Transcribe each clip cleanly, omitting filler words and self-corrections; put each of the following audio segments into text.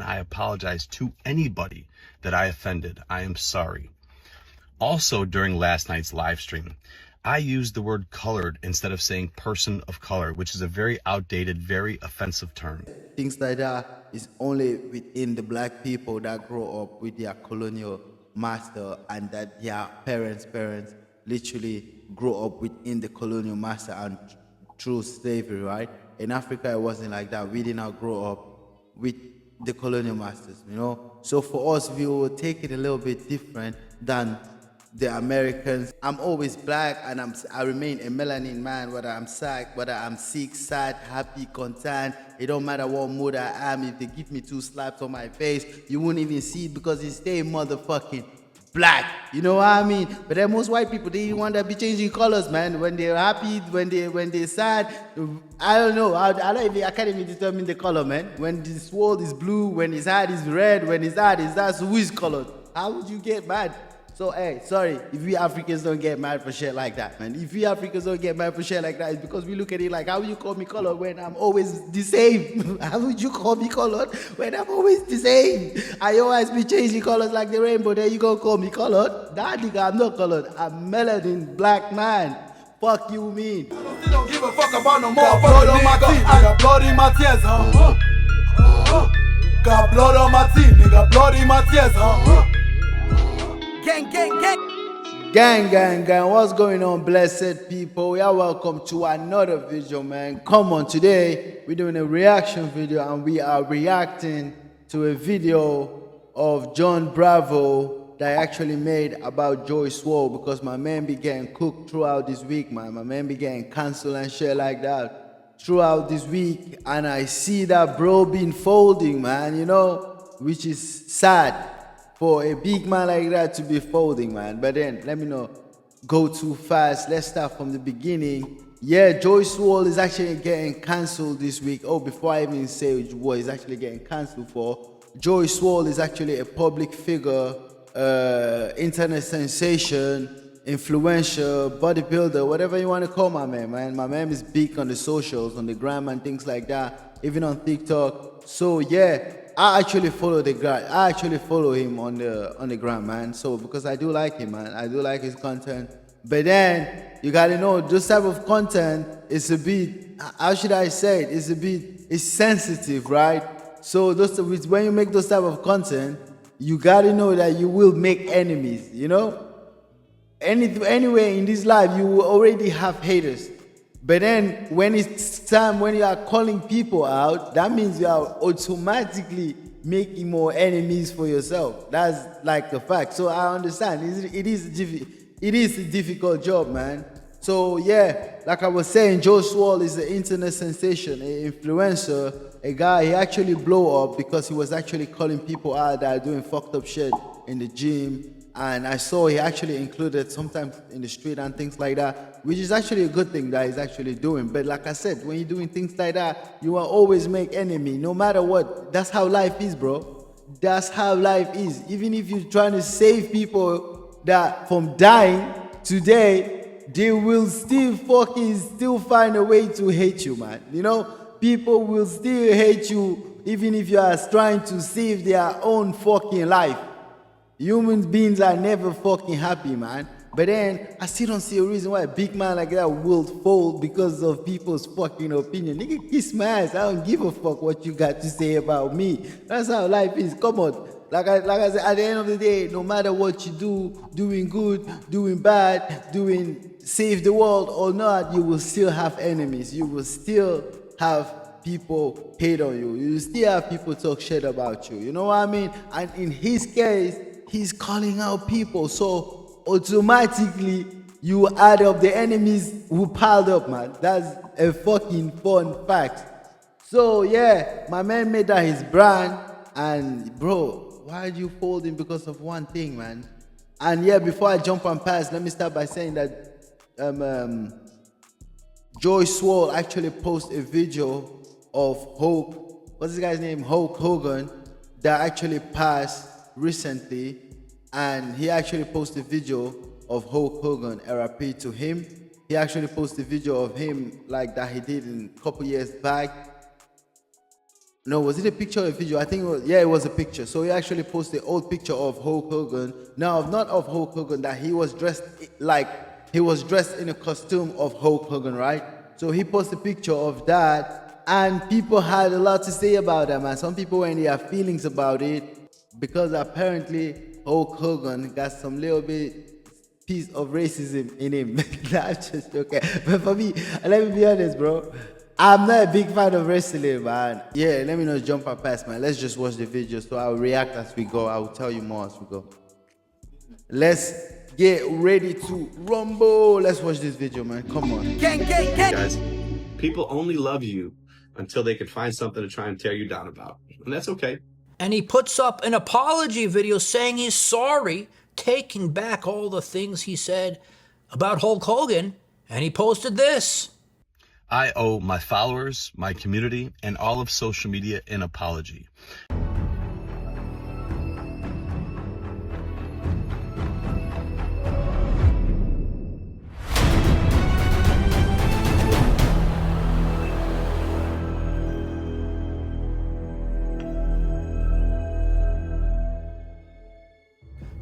I apologize to anybody that I offended. I am sorry. Also, during last night's live stream, I used the word colored instead of saying person of color, which is a very outdated, very offensive term. Things like that is only within the black people that grow up with their colonial master, and that their parents literally grow up within the colonial master and through slavery, right? In Africa, it wasn't like that. We did not grow up with the colonial masters, you know? So for us, we will take it a little bit different than the Americans. I'm always black, and I remain a melanin man, whether I'm sick, sad, happy, content. It don't matter what mood I am. If they give me 2 slaps on my face, you won't even see it because it's stay motherfucking black. You know what I mean? But then most white people, they want to be changing colors, man. When they're happy, when they're sad, I don't know. I can't even determine the color, man. When the swoll is blue, when his heart is red, when his heart is that, so who is colored? How would you get mad? So, hey, sorry, if we Africans don't get mad for shit like that, man. If we Africans don't get mad for shit like that, it's because we look at it like, how would you call me colored when I'm always the same? How would you call me colored when I'm always the same? I always be changing colors like the rainbow, then you gonna call me colored? Nah, nigga, I'm not colored. I'm melanin black man. Fuck you mean? They don't give a fuck about no more. Got blood on my teeth, nigga, blood in my tears, Got blood on my teeth, nigga, blood in my tears, Gang, gang, gang. Gang, what's going on, blessed people? You're welcome to another video, man. Come on, today we're doing a reaction video, and we are reacting to a video of John Bravo that I actually made about joeyswoll, because my man be getting cooked throughout this week, man. My man be getting cancelled and shit like that throughout this week, and I see that bro been folding, man, you know, which is sad for a big man like that to be folding, man. But then, let me know, go too fast. Let's start from the beginning. Yeah, joeyswoll is actually getting cancelled this week. Oh, before I even say what he's actually getting cancelled for, joeyswoll is actually a public figure, internet sensation, influencer, bodybuilder, whatever you want to call my man, man. My man is big on the socials, on the gram and things like that, even on TikTok. So yeah, I actually follow the guy. I actually follow him on the gram, man. So because I do like him, man. I do like his content. But then you gotta know, this type of content is a bit, how should I say it? It's sensitive, right? So when you make those type of content, you gotta know that you will make enemies, you know? Anyway, in this life, you will already have haters. But then when it's time, when you are calling people out, that means you are automatically making more enemies for yourself. That's like the fact. So I understand. It is a difficult job, man. So yeah, like I was saying, joeyswoll is an internet sensation, an influencer, a guy. He actually blew up because he was actually calling people out that are doing fucked up shit in the gym. And I saw he actually included sometimes in the street and things like that, which is actually a good thing that he's actually doing. But like I said, when you're doing things like that, you will always make enemy, no matter what. That's how life is, bro. That's how life is. Even if you're trying to save people that from dying today, they will still find a way to hate you, man. You know, people will still hate you even if you are trying to save their own fucking life. Human beings are never fucking happy, man. But then, I still don't see a reason why a big man like that will fold because of people's fucking opinion. Nigga, kiss my ass. I don't give a fuck what you got to say about me. That's how life is. Come on. Like I said, at the end of the day, no matter what you do, doing good, doing bad, save the world or not, you will still have enemies. You will still have people hate on you. You will still have people talk shit about you. You know what I mean? And in his case, he's calling out people, so automatically you add up the enemies who piled up, man. That's a fucking fun fact. So yeah, my man made that his brand, and bro, why are you folding because of one thing, man? And yeah, before I jump on past, let me start by saying that joeyswoll actually posted a video of what's this guy's name? Hulk Hogan, that actually passed recently, and he actually posted a video of Hulk Hogan, R.I.P to him. He actually posted a video of him like that he did a couple years back. No, was it a picture or a video? I think it was, yeah, it was a picture. So he actually posted an old picture of Hulk Hogan. Now, not of Hulk Hogan, that he was dressed in a costume of Hulk Hogan, right? So he posted a picture of that, and people had a lot to say about that, man. Some people were in their feelings about it because apparently Hulk Hogan got some little bit piece of racism in him. That's just okay. But for me, let me be honest, bro. I'm not a big fan of wrestling, man. Yeah, let me not jump past, man. Let's just watch the video. So I'll react as we go. I will tell you more as we go. Let's get ready to rumble. Let's watch this video, man. Come on. Guys, people only love you until they can find something to try and tear you down about. And that's okay. And he puts up an apology video saying he's sorry, taking back all the things he said about Hulk Hogan. And he posted this. I owe my followers, my community, and all of social media an apology.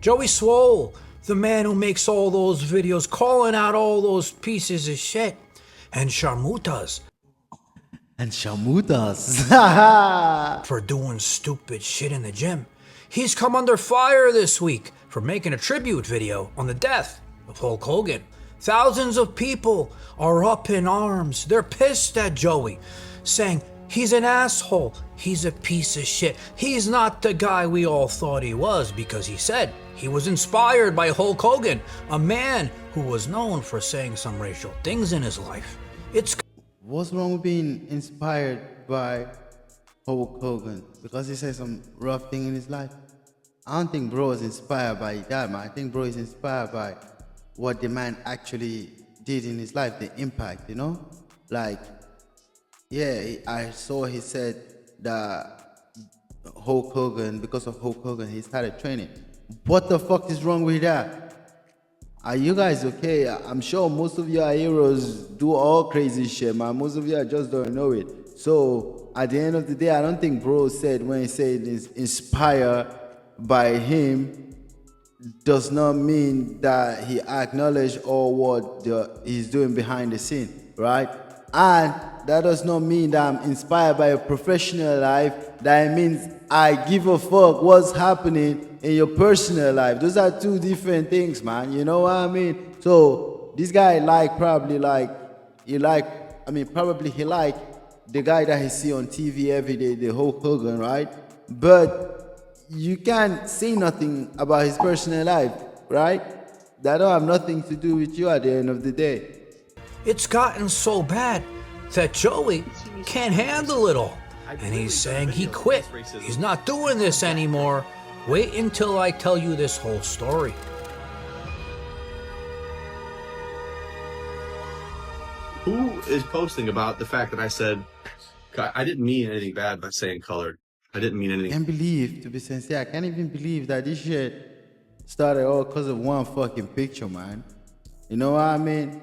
Joey Swoll, the man who makes all those videos, calling out all those pieces of shit. And Sharmutas. For doing stupid shit in the gym. He's come under fire this week for making a tribute video on the death of Hulk Hogan. Thousands of people are up in arms. They're pissed at Joey, saying he's an asshole. He's a piece of shit. He's not the guy we all thought he was, because he said he was inspired by Hulk Hogan, a man who was known for saying some racial things in his life. What's wrong with being inspired by Hulk Hogan? Because he said some rough thing in his life? I don't think bro is inspired by that, man. I think bro is inspired by what the man actually did in his life, the impact, you know? Like, yeah, I saw he said that Hulk Hogan, because of Hulk Hogan, he started training. What the fuck is wrong with that? Are you guys okay? I'm sure most of your heroes do all crazy shit, man. Most of you just don't know it. So at the end of the day, I don't think bro said, when he said is inspired by him, does not mean that he acknowledged all what he's doing behind the scene, right? And that does not mean that I'm inspired by a professional life. That means I give a fuck what's happening in your personal life. Those are two different things, man. You know what I mean? So this guy probably he liked the guy that he see on TV every day, the Hulk Hogan, right? But you can't say nothing about his personal life, right? That don't have nothing to do with you at the end of the day. It's gotten so bad that Joey can't handle it all. And he's saying he quit. He's not doing this anymore. Wait until I tell you this whole story. Who is posting about the fact that I said, I didn't mean anything bad by saying colored. I didn't mean anything. I can't believe, to be sincere, I can't even believe that this shit started all because of one fucking picture, man. You know what I mean?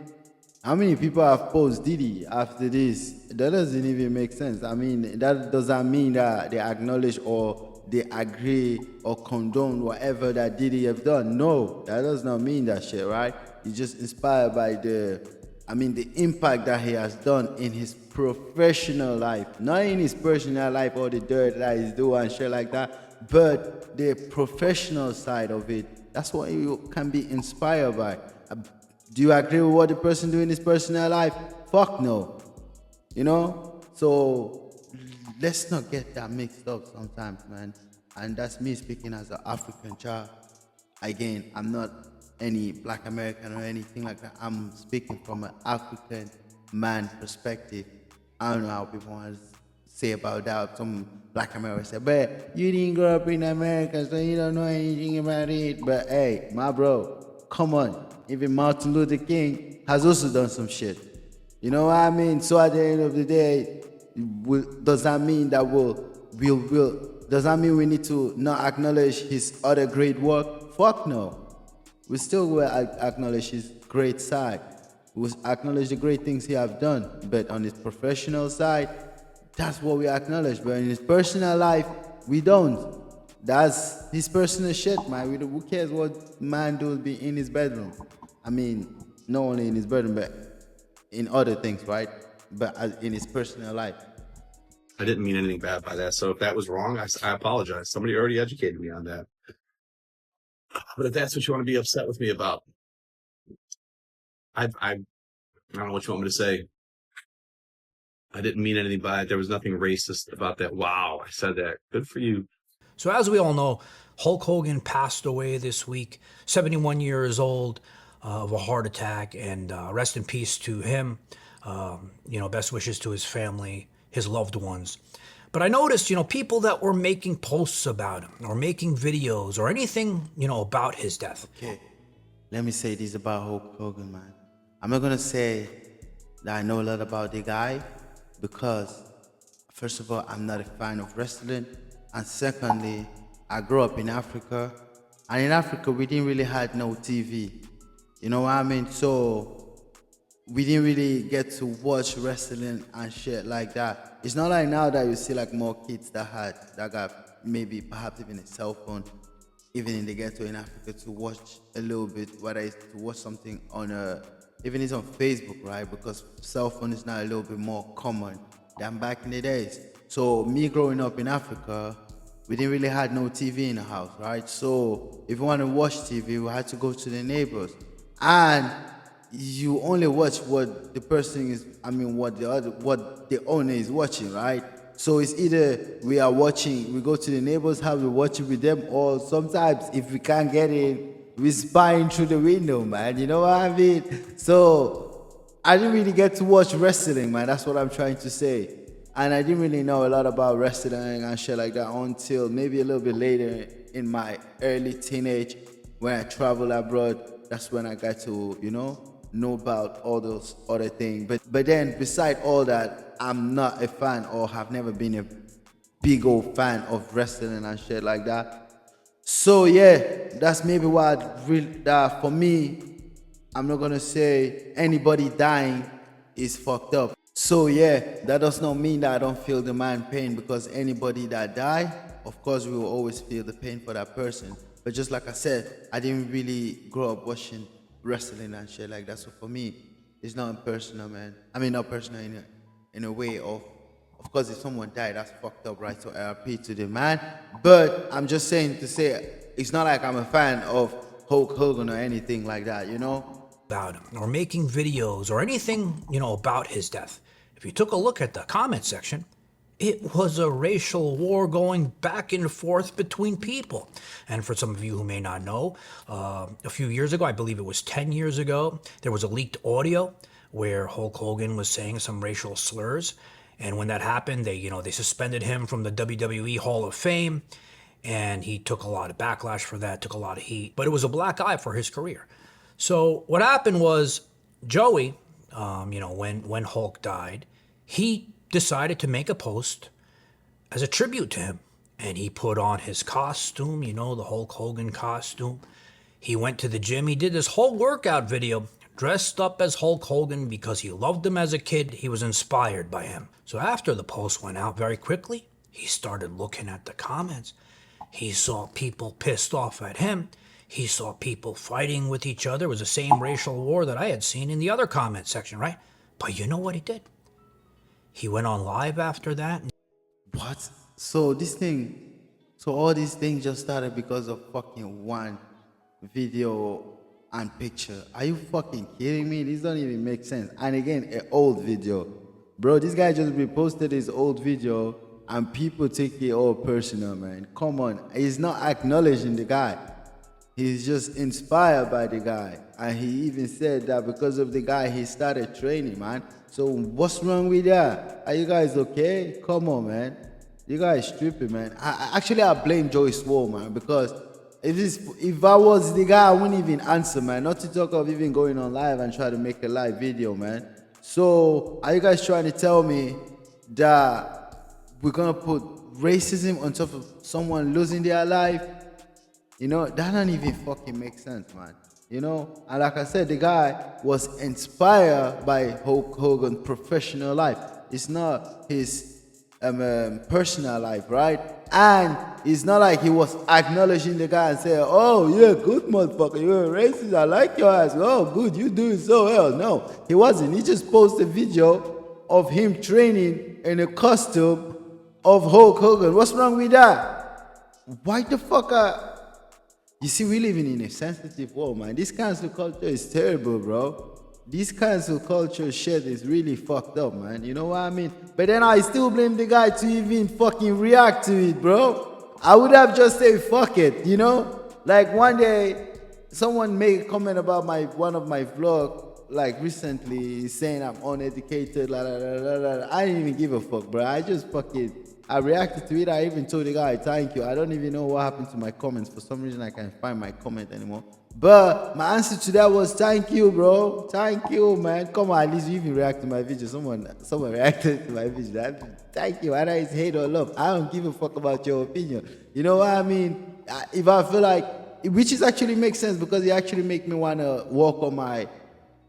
How many people have posted Diddy after this? That doesn't even make sense. I mean, that doesn't mean that they acknowledge or they agree or condone whatever that Diddy have done. No, that does not mean that shit, right? He's just inspired by the impact that he has done in his professional life. Not in his personal life or the dirt that he's doing and shit like that, but the professional side of it. That's what you can be inspired by. Do you agree with what the person doing in his personal life? Fuck no. You know? So let's not get that mixed up sometimes, man. And that's me speaking as an African child. Again, I'm not any black American or anything like that. I'm speaking from an African man perspective. I don't know how people want to say about that. Some black Americans say, but you didn't grow up in America, so you don't know anything about it. But hey, my bro, come on. Even Martin Luther King has also done some shit. You know what I mean? So at the end of the day, does that mean that does that mean we need to not acknowledge his other great work? Fuck no. We still will acknowledge his great side. We will acknowledge the great things he have done. But on his professional side, that's what we acknowledge. But in his personal life, we don't. That's his personal shit, man. Who cares what man does be in his bedroom? I mean, not only in his bedroom, but in other things, right? But in his personal life. I didn't mean anything bad by that. So if that was wrong, I apologize. Somebody already educated me on that. But if that's what you want to be upset with me about, I don't know what you want me to say. I didn't mean anything by it. There was nothing racist about that. Wow, I said that. Good for you. So as we all know, Hulk Hogan passed away this week, 71 years old, of a heart attack, and rest in peace to him. Best wishes to his family, his loved ones. But I noticed, people that were making posts about him or making videos or anything, about his death. Okay, let me say this about Hulk Hogan, man. I'm not gonna say that I know a lot about the guy because, first of all, I'm not a fan of wrestling. And secondly, I grew up in Africa. And in Africa, we didn't really have no TV. You know what I mean? So we didn't really get to watch wrestling and shit like that. It's not like now that you see like more kids that got maybe perhaps even a cell phone, even in the ghetto in Africa, to watch a little bit, whether it's to watch something on even it's on Facebook, right? Because cell phone is now a little bit more common than back in the days. So me growing up in Africa, we didn't really have no TV in the house, right? So if you want to watch TV, we had to go to the neighbors. And you only watch what the person is, what the owner is watching, right? So it's either we go to the neighbors' house, we watch it with them, or sometimes if we can't get in, we spying through the window, man. You know what I mean? So I didn't really get to watch wrestling, man. That's what I'm trying to say. And I didn't really know a lot about wrestling and shit like that until maybe a little bit later in my early teenage when I traveled abroad. That's when I got to, know about all those other things. But then beside all that, I'm not a fan or have never been a big old fan of wrestling and shit like that. So yeah, that's maybe why that for me, I'm not gonna say anybody dying is fucked up. So yeah, that does not mean that I don't feel the man pain, because anybody that die, of course we will always feel the pain for that person. But just like I said, I didn't really grow up watching wrestling and shit like that. So for me, it's not personal, man. I mean, not personal in a way of course, if someone died, that's fucked up, right? So R.I.P to the man. But I'm just saying to say, it's not like I'm a fan of Hulk Hogan or anything like that, About him or making videos or anything, about his death. If you took a look at the comment section, it was a racial war going back and forth between people. And for some of you who may not know, a few years ago, I believe it was 10 years ago, there was a leaked audio where Hulk Hogan was saying some racial slurs. And when that happened, they suspended him from the WWE Hall of Fame. And he took a lot of backlash for that, took a lot of heat. But it was a black eye for his career. So what happened was Joey, when Hulk died, he decided to make a post as a tribute to him. And he put on his costume, the Hulk Hogan costume. He went to the gym. He did this whole workout video dressed up as Hulk Hogan because he loved him as a kid. He was inspired by him. So after the post went out very quickly, he started looking at the comments. He saw people pissed off at him. He saw people fighting with each other. It was the same racial war that I had seen in the other comment section, right? But you know what he did? He went on live after that. What? So all these things just started because of fucking one video and picture. Are you fucking kidding me? This don't even make sense. And again, an old video. Bro, this guy just reposted his old video and people take it all personal, man. Come on. He's not acknowledging the guy. He's just inspired by the guy. And he even said that because of the guy, he started training, man. So what's wrong with that? Are you guys okay? Come on, man. You guys stupid, man. I blame joeyswoll, man, because if I was the guy, I wouldn't even answer, man. Not to talk of even going on live and try to make a live video, man. So are you guys trying to tell me that we're gonna put racism on top of someone losing their life? That don't even fucking make sense, man. And like I said, the guy was inspired by Hulk Hogan's professional life. It's not his personal life, right? And it's not like he was acknowledging the guy and saying, "Oh yeah, good motherfucker, you're a racist. I like your ass. Oh good, you doing so well." No, he wasn't. He just posted a video of him training in a costume of Hulk Hogan. What's wrong with that? Why the fuck You see, we living in a sensitive world, man. This cancel culture is terrible, bro. This cancel culture shit is really fucked up, man. You know what I mean? But then I still blame the guy to even fucking react to it, bro. I would have just said fuck it, you know? Like one day, someone made a comment about one of my vlog, like recently, saying I'm uneducated, la la la la la. I didn't even give a fuck, bro. I reacted to it. I even told the guy, thank you. I don't even know what happened to my comments. For some reason, I can't find my comment anymore. But my answer to that was, thank you, bro. Thank you, man. Come on, at least you even react to my video. Someone reacted to my video. Thank you. Whether it's hate or love, I don't give a fuck about your opinion. You know what I mean? If I feel like, which is actually makes sense because it actually make me want to walk on my,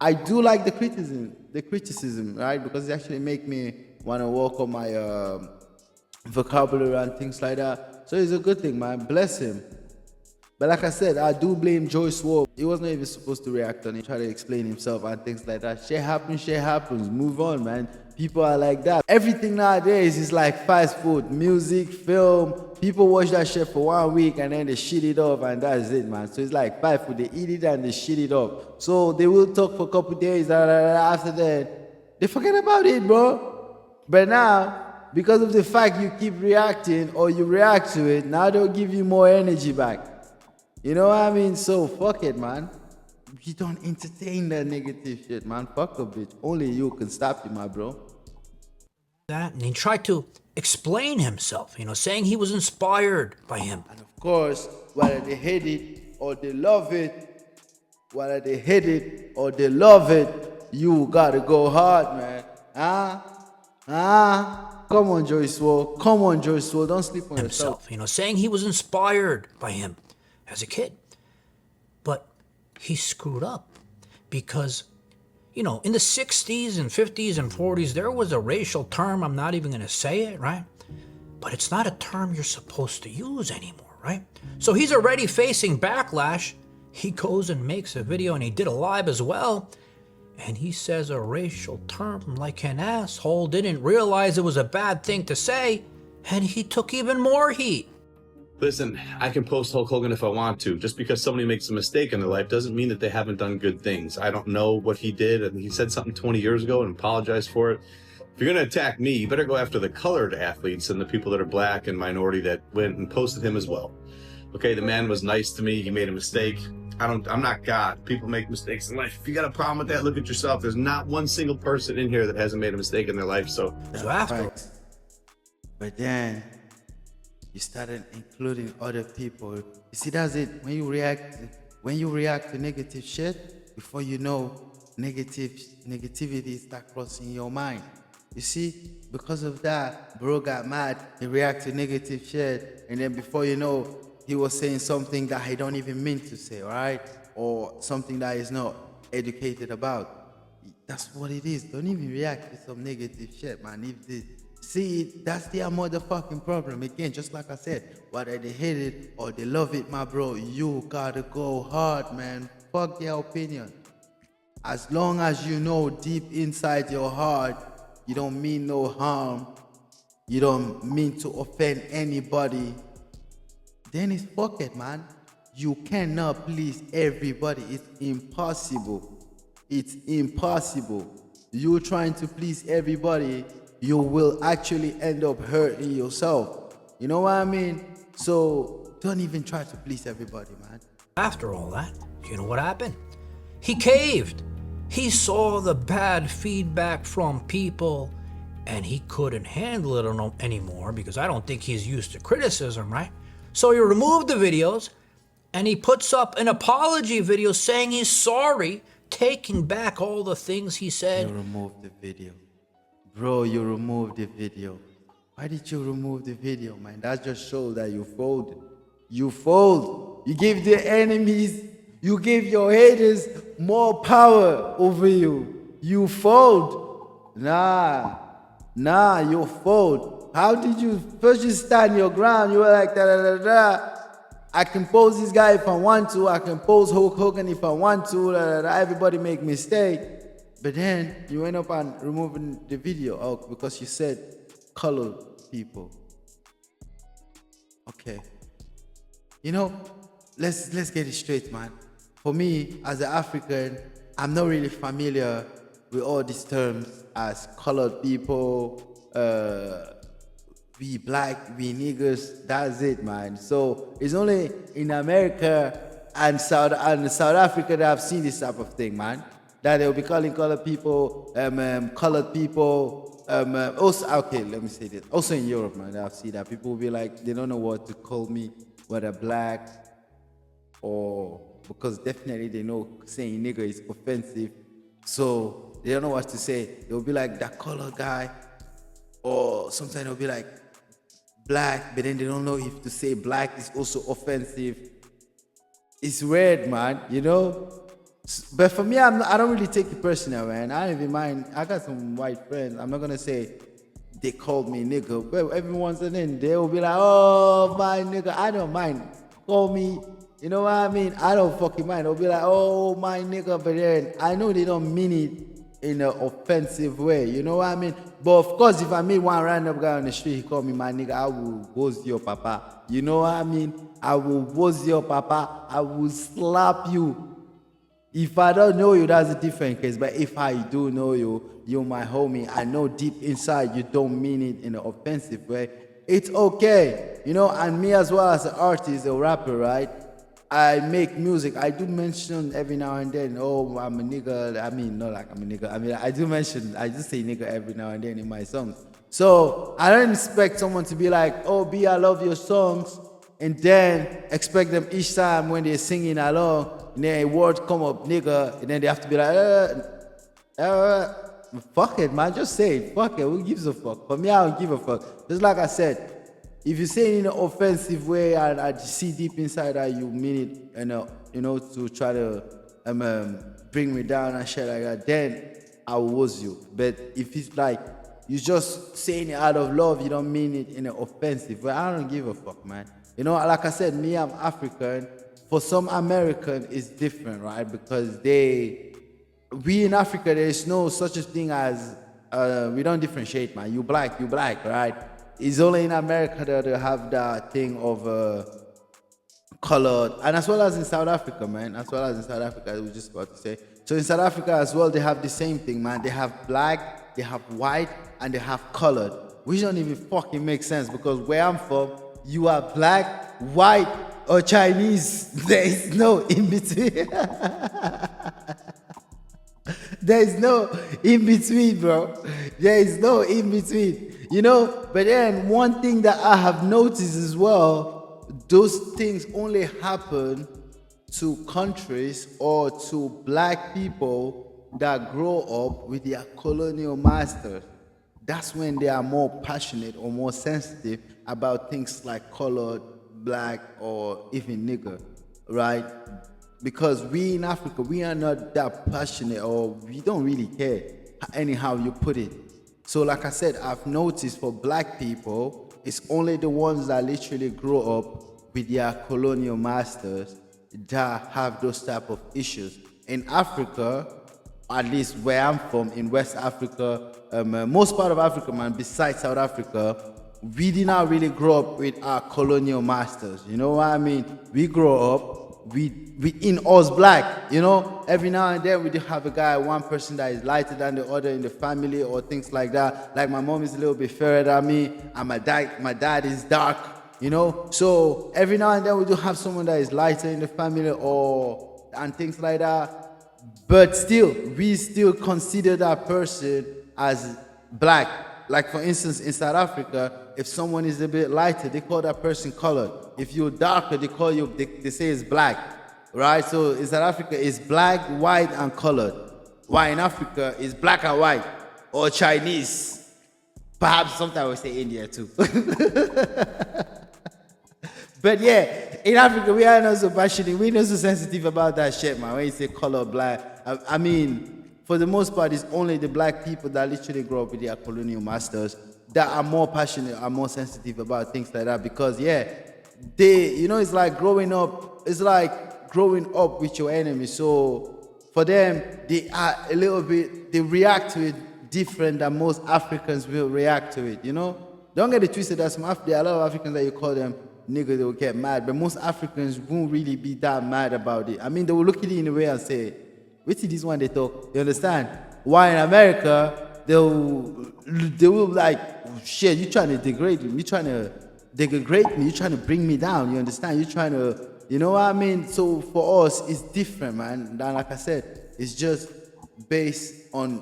I do like the criticism, right? Because it actually make me want to work on my vocabulary and things like that. So it's a good thing, man. Bless him. But like I said, I do blame joeyswoll. He wasn't even supposed to react on it, try to explain himself and things like that. Shit happens. Move on, man. People are like that. Everything nowadays is like fast food, music, film. People watch that shit for 1 week and then they shit it off and that's it, man. So it's like fast food. They eat it and they shit it off. So they will talk for a couple days. After that, they forget about it, bro. But now, because of the fact you keep reacting or you react to it, now they'll give you more energy back. You know what I mean? So fuck it, man. You don't entertain that negative shit, man. Fuck a bitch. Only you can stop you, my bro. That, and he tried to explain himself, saying he was inspired by him. And of course, whether they hate it or they love it, you gotta go hard, man. Come on, joeyswoll. Don't sleep on yourself. Saying he was inspired by him as a kid. But he screwed up because, in the 60s and 50s and 40s, there was a racial term. I'm not even going to say it, right? But it's not a term you're supposed to use anymore, right? So he's already facing backlash. He goes and makes a video, and he did a live as well. And he says a racial term like an asshole, didn't realize it was a bad thing to say, and he took even more heat. Listen, I can post Hulk Hogan if I want to. Just because somebody makes a mistake in their life doesn't mean that they haven't done good things. I don't know what he did, and he said something 20 years ago and apologized for it. If you're going to attack me, you better go after the colored athletes and the people that are black and minority that went and posted him as well. Okay, the man was nice to me. He made a mistake. I'm not God. People make mistakes in life. If you got a problem with that, look at yourself. There's not one single person in here that hasn't made a mistake in their life. So after. But then you started including other people. You see, that's it. When you react to negative shit, before you know, negativity start crossing your mind. You see, because of that, bro got mad. He reacted to negative shit, and then before you know, he was saying something that he don't even mean to say, all right? Or something that he's not educated about. That's what it is. Don't even react to some negative shit, man. That's their motherfucking problem. Again, just like I said, whether they hate it or they love it, my bro, you gotta go hard, man. Fuck their opinion. As long as you know deep inside your heart, you don't mean no harm, you don't mean to offend anybody, then it's fuck it, man. You cannot please everybody. It's impossible. It's impossible. You trying to please everybody, you will actually end up hurting yourself. You know what I mean? So don't even try to please everybody, man. After all that, you know what happened? He caved. He saw the bad feedback from people, and he couldn't handle it anymore because I don't think he's used to criticism, right? So he removed the videos, and he puts up an apology video saying he's sorry, taking back all the things he said. You removed the video. Bro, you removed the video. Why did you remove the video, man? That just shows that you folded. You fold. You give the enemies, you give your haters more power over you. You fold. Nah. Nah, your fault. How did you first just stand your ground? You were like da da da da. I can pose this guy if I want to. I can pose Hulk Hogan if I want to. Da, da, da. Everybody make mistake. But then you end up on removing the video out because you said colored people. Okay. You know, let's get it straight, man. For me, as an African, I'm not really familiar with all these terms as colored people, we black, we niggers, that's it, man. So it's only in America and South Africa that I've seen this type of thing, man. That they'll be calling colored people, colored people. Also, okay, let me say this. Also in Europe, man, I've seen that people will be like, they don't know what to call me, whether black or because definitely they know saying nigger is offensive. So they don't know what to say. They'll be like that color guy, or sometimes they'll be like black, but then they don't know if to say black is also offensive. It's weird, man, you know? But for me, I don't really take it personal, man. I don't even mind. I got some white friends. I'm not going to say they called me nigga, but every once and then they will be like, oh, my nigga, I don't mind. Call me, you know what I mean? I don't fucking mind. They'll be like, oh, my nigga, but then I know they don't mean it in an offensive way, you know what I mean? But of course, if I meet one random guy on the street, he call me my nigga, I will woz your papa. You know what I mean? I will woz your papa. I will slap you. If I don't know you, that's a different case. But if I do know you, you're my homie. I know deep inside you don't mean it in an offensive way. It's okay, you know. And me as well as an artist, a rapper, right? I make music. I do mention every now and then, oh, I'm a nigga. I mean, not like I'm a nigga. I mean, I do say nigga every now and then in my songs. So I don't expect someone to be like, oh, B, I love your songs, and then expect them each time when they're singing along, and then a word come up, nigga, and then they have to be like, fuck it, man, just say it. Fuck it, who gives a fuck? For me, I don't give a fuck. Just like I said, if you say it in an offensive way, and I see deep inside that you mean it, and you know, to try to bring me down and shit like that, then I will woz you. But if it's like you just saying it out of love, you don't mean it in an offensive way, I don't give a fuck, man. You know, like I said, me, I'm African. For some American, it's different, right? Because we in Africa, there is no such a thing as we don't differentiate, man. You black, right? It's only in America that they have that thing of colored, and as well as in South Africa, man. As well as in South Africa, I was just about to say. So in South Africa as well, they have the same thing, man. They have black, they have white, and they have colored, which don't even fucking make sense because where I'm from, you are black, white, or Chinese. There is no in between. There is no in between, bro. There is no in between. You know, but then one thing that I have noticed as well, those things only happen to countries or to black people that grow up with their colonial masters. That's when they are more passionate or more sensitive about things like colored, black, or even nigger, right? Because we in Africa, we are not that passionate, or we don't really care anyhow you put it. So like I said, I've noticed for black people, it's only the ones that literally grow up with their colonial masters that have those type of issues. In Africa, at least where I'm from, in West Africa, most part of Africa, man, besides South Africa, we did not really grow up with our colonial masters. You know what I mean? We grow up, we in us black, you know? Every now and then we do have a guy, one person that is lighter than the other in the family or things like that. Like my mom is a little bit fairer than me, and my dad is dark, you know? So every now and then we do have someone that is lighter in the family and things like that. But still, we still consider that person as black. Like for instance, in South Africa, if someone is a bit lighter, they call that person colored. If you're darker, they say it's black, right? So in South Africa, it's black, white, and colored. While in Africa, it's black and white, or Chinese. Perhaps sometimes we say India too. But yeah, in Africa, we are not so passionate. We're not so sensitive about that shit, man. When you say color, black, I mean, for the most part, it's only the black people that literally grow up with their colonial masters that are more passionate, are more sensitive about things like that. Because they, it's like growing up. It's like growing up with your enemy. So for them, they are a little bit. They react to it different than most Africans will react to it. Don't get it twisted. There are a lot of Africans that you call them niggas, they will get mad, but most Africans won't really be that mad about it. I mean, they will look at it in a way and say, wait till this one they talk. You understand? Why in America, they will like, oh, shit, you trying to degrade me, you trying to degrade me, you trying to bring me down. You understand? You trying to, you know what I mean? So for us, it's different, man. And like I said, it's just based on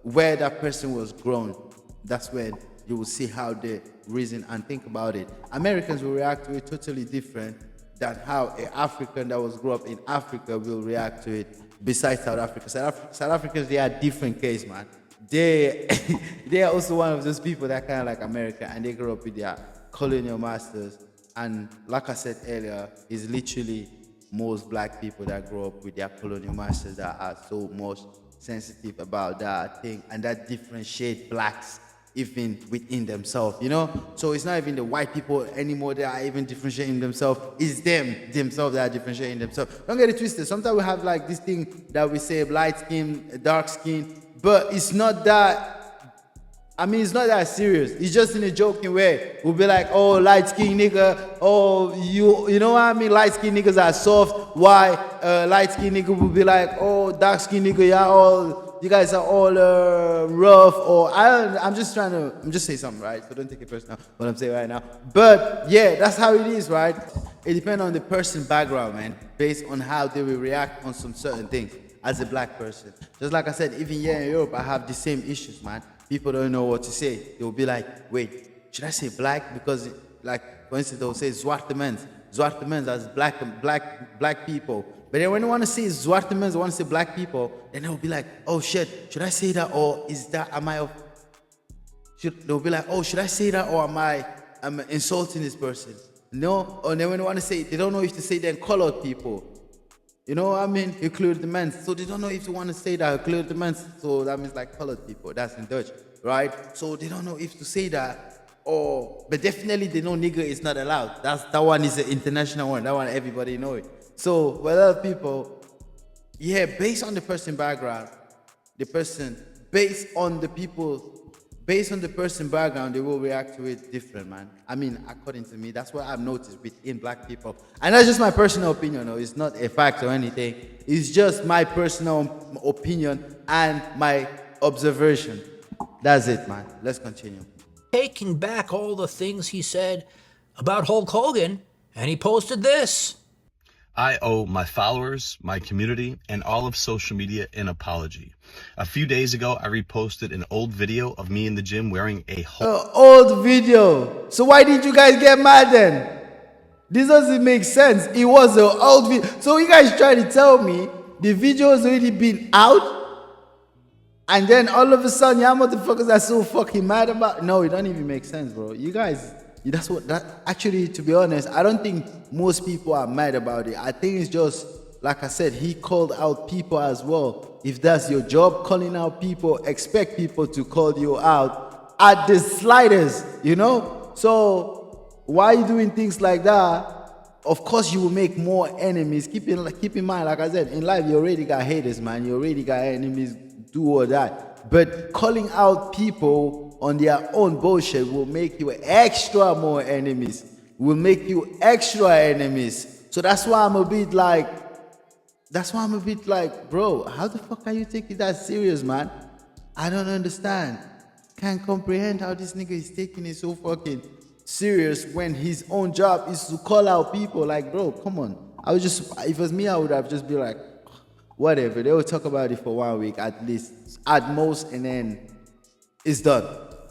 where that person was grown. That's when you will see how they reason and think about it. Americans will react to it totally different than how an African that was grew up in Africa will react to it. Besides South Africa, South Africans, they are a different case, man. They are also one of those people that kind of like America, and they grew up with their colonial masters. And like I said earlier, it's literally most black people that grow up with their colonial masters that are so much sensitive about that thing, and that differentiate blacks even within themselves, So it's not even the white people anymore that are even differentiating themselves. It's themselves that are differentiating themselves. Don't get it twisted. Sometimes we have like this thing that we say light skin, dark skin, but it's not that. I mean, it's not that serious. It's just in a joking way. We'll be like, oh, light skin nigga. Oh, you know what I mean? Light skin niggas are soft. Why? Light skin nigga will be like, oh, dark skin nigga, you guys are all rough, or I'm just saying something, right? So don't take it personal what I'm saying right now. But yeah, that's how it is, right? It depends on the person's background, man, based on how they will react on some certain things as a black person. Just like I said, even here in Europe, I have the same issues, man. People don't know what to say. They will be like, wait, should I say black? Because, like, for instance, they'll say zwarte mens. Zwarte mens as black people. But then when they want to say zwarte mens, they want to say black people, then they'll be like, oh shit, should I say that, or they'll be like, oh, should I say that, or am I insulting this person? No, or then when they want to say, they don't know if to say then colored people. You know what I mean? Include the men. So they don't know if you want to say that, include the men. So that means like colored people. That's in Dutch, right? So they don't know if to say that, but definitely they know nigger is not allowed. That one is an international one. That one everybody know it. So for a lot of people, based on the person's background, based on the person's background, they will react to it different, man. I mean, according to me, that's what I've noticed within black people. And that's just my personal opinion, though. It's not a fact or anything. It's just my personal opinion and my observation. That's it, man. Let's continue. Taking back all the things he said about Hulk Hogan, and he posted this. I owe my followers, my community, and all of social media an apology. A few days ago, I reposted an old video of me in the gym wearing a old video. So why did you guys get mad then? This doesn't make sense. It was an old video. So you guys trying to tell me the video has already been out, and then all of a sudden y'all motherfuckers are so fucking mad about it? No, it don't even make sense, bro. You guys... Actually, to be honest, I don't think most people are mad about it. I think it's just, like I said, he called out people as well. If that's your job, calling out people, expect people to call you out at the slightest, So why are you doing things like that? Of course, you will make more enemies. Keep in mind, like I said, in life, you already got haters, man. You already got enemies, do or die. But calling out people on their own bullshit will make you extra more enemies. Will make you extra enemies. So that's why I'm a bit like, bro, how the fuck can you take it that serious, man? I don't understand. Can't comprehend how this nigga is taking it so fucking serious when his own job is to call out people. Like, bro, come on. If it was me, I would have just been like, whatever. They will talk about it for 1 week at least, at most, and then it's done.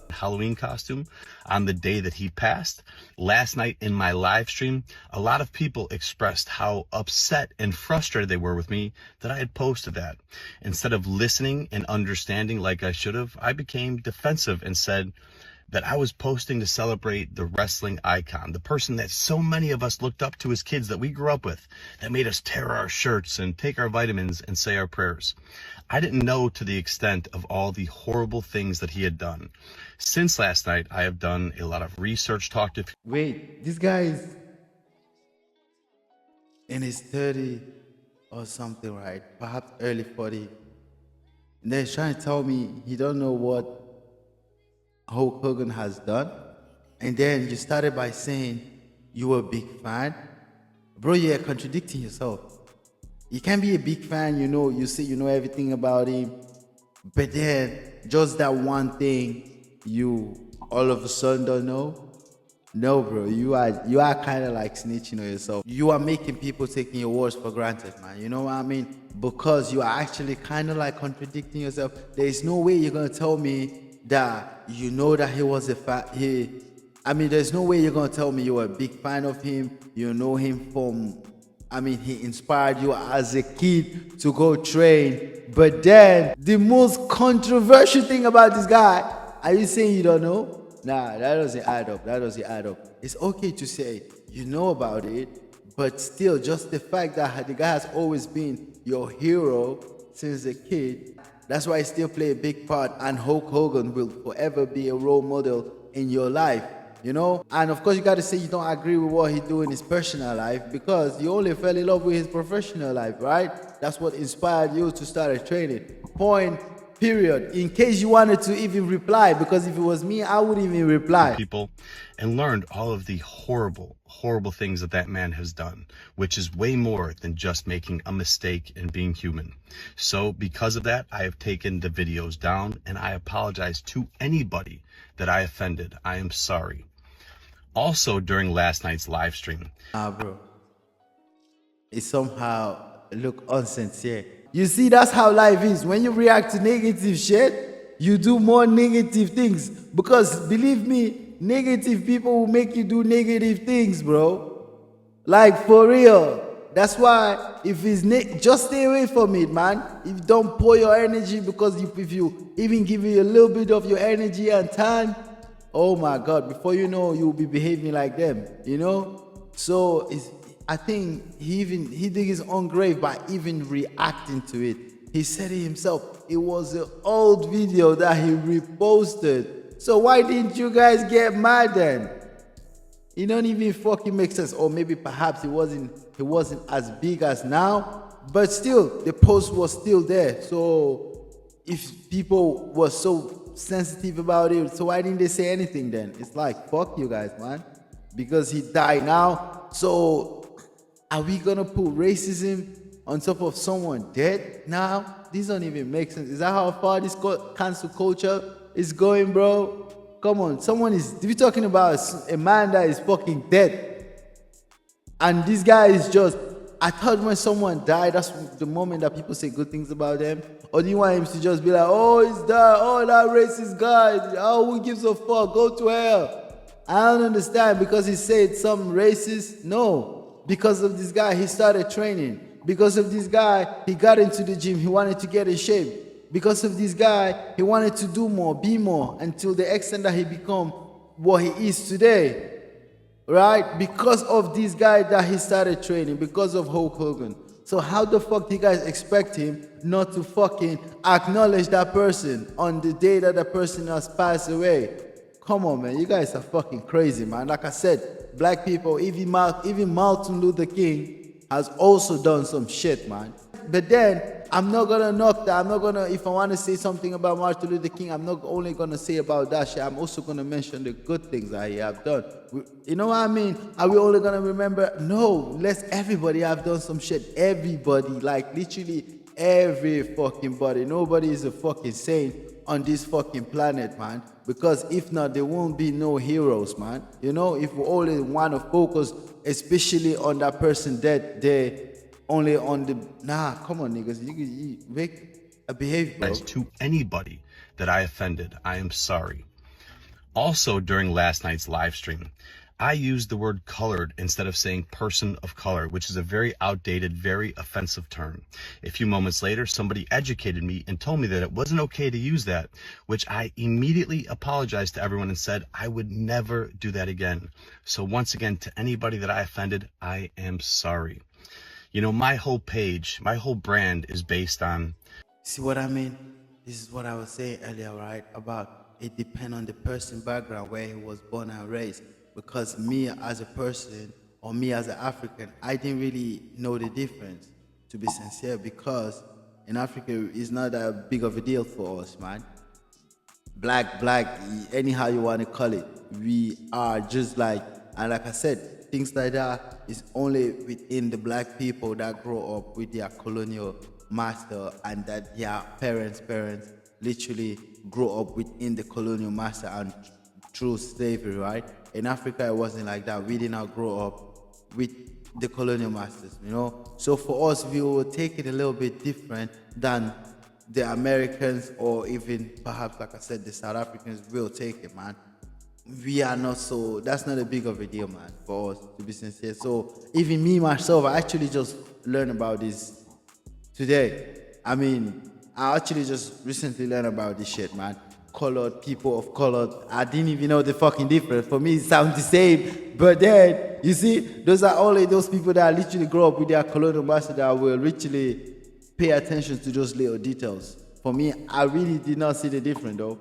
Halloween costume on the day that he passed. Last night in my live stream, a lot of people expressed how upset and frustrated they were with me that I had posted that. Instead of listening and understanding like I should have, I became defensive and said, that I was posting to celebrate the wrestling icon, the person that so many of us looked up to as kids that we grew up with, that made us tear our shirts and take our vitamins and say our prayers. I didn't know to the extent of all the horrible things that he had done. Since last night, I have done a lot of research, talked to... Wait, this guy is in his 30 or something, right? Perhaps early 40. And they're trying to tell me he don't know what Hulk Hogan has done. And then you started by saying you were a big fan. Bro, you're contradicting yourself. You can't be a big fan, you know, you say you know everything about him, but then just that one thing you all of a sudden don't know. No, bro, you are kind of like snitching on yourself. You are making people taking your words for granted, man. You know what I mean? Because you are actually kind of like contradicting yourself. There is no way you're gonna tell me that you know that he was a fan. There's no way you're gonna tell me you were a big fan of him. You know him from. He inspired you as a kid to go train. But then the most controversial thing about this guy, are you saying you don't know? Nah, that doesn't add up. That doesn't add up. It's okay to say you know about it, but still, just the fact that the guy has always been your hero since a kid, that's why he still play a big part, and Hulk Hogan will forever be a role model in your life, you know? And of course, you got to say you don't agree with what he do in his personal life because you only fell in love with his professional life, right? That's what inspired you to start training. Point. Period. In case you wanted to even reply, because if it was me, I wouldn't even reply. People, and learned all of the horrible, horrible things that that man has done, which is way more than just making a mistake and being human. So because of that, I have taken the videos down and I apologize to anybody that I offended. I am sorry. Also, during last night's live stream, bro, it somehow look unsincere. You see, that's how life is. When you react to negative shit, you do more negative things. Because believe me, negative people will make you do negative things, bro. Like for real. That's why if it's just stay away from it, man. If you don't pour your energy, because if you even give it a little bit of your energy and time, oh my God, before you know, you'll be behaving like them, you know? So I think he did his own grave by even reacting to it. He said it himself. It was an old video that he reposted. So why didn't you guys get mad then? It don't even fucking make sense. Or maybe perhaps it wasn't as big as now, but still the post was still there. So if people were so sensitive about it, so why didn't they say anything then? It's like, fuck you guys, man. Because he died now. So are we gonna put racism on top of someone dead now? This don't even make sense. Is that how far this cancel culture is going, bro? Come on, we're talking about a man that is fucking dead. And this guy is just, I thought when someone died, that's the moment that people say good things about them. Or do you want him to just be like, oh, he's dead, oh, that racist guy, oh, who gives a fuck, go to hell. I don't understand, because he said some racist, no. Because of this guy, he started training. Because of this guy, he got into the gym. He wanted to get in shape. Because of this guy, he wanted to do more, be more, until the extent that he become what he is today. Right? Because of this guy that he started training. Because of Hulk Hogan. So how the fuck do you guys expect him not to fucking acknowledge that person on the day that the person has passed away? Come on, man. You guys are fucking crazy, man. Like I said, black people, even Martin Luther King has also done some shit, man. But then, I'm not gonna knock that. If I want to say something about Martin Luther King, I'm not only gonna say about that shit. I'm also gonna mention the good things that he have done. You know what I mean? Are we only gonna remember? No, everybody have done some shit. Everybody, like literally every fucking body. Nobody is a fucking saint on this fucking planet, man. Because if not, there won't be no heroes, man. You know, if we only want to focus, especially on that person dead there, only on the... Nah, come on, niggas. You make a behave, bro. To anybody that I offended, I am sorry. Also, during last night's live stream, I used the word colored instead of saying person of color, which is a very outdated, very offensive term. A few moments later, somebody educated me and told me that it wasn't okay to use that, which I immediately apologized to everyone and said I would never do that again. So once again, to anybody that I offended, I am sorry. You know, my whole page, my whole brand is based on... See what I mean? This is what I was saying earlier, right? About it depends on the person's background, where he was born and raised. Because me as a person, or me as an African, I didn't really know the difference, to be sincere, because in Africa, it's not that big of a deal for us, man. Black, anyhow you want to call it. We are just like, and like I said, things like that is only within the black people that grow up with their colonial master, and that their parents literally grow up within the colonial master and through slavery, right? In Africa, it wasn't like that. We did not grow up with the colonial masters, you know? So for us, we will take it a little bit different than the Americans, or even perhaps, like I said, the South Africans will take it, man. We are not so, that's not a big of a deal, man, for us, to be sincere. So even me, myself, I actually just learned about this today. I mean, I actually just recently learned about this shit, man. Colored, people of color, I didn't even know the fucking difference. For me, it sounds the same. But then, you see, those are only those people that literally grow up with their colonial master that will literally pay attention to those little details. For me, I really did not see the difference, though.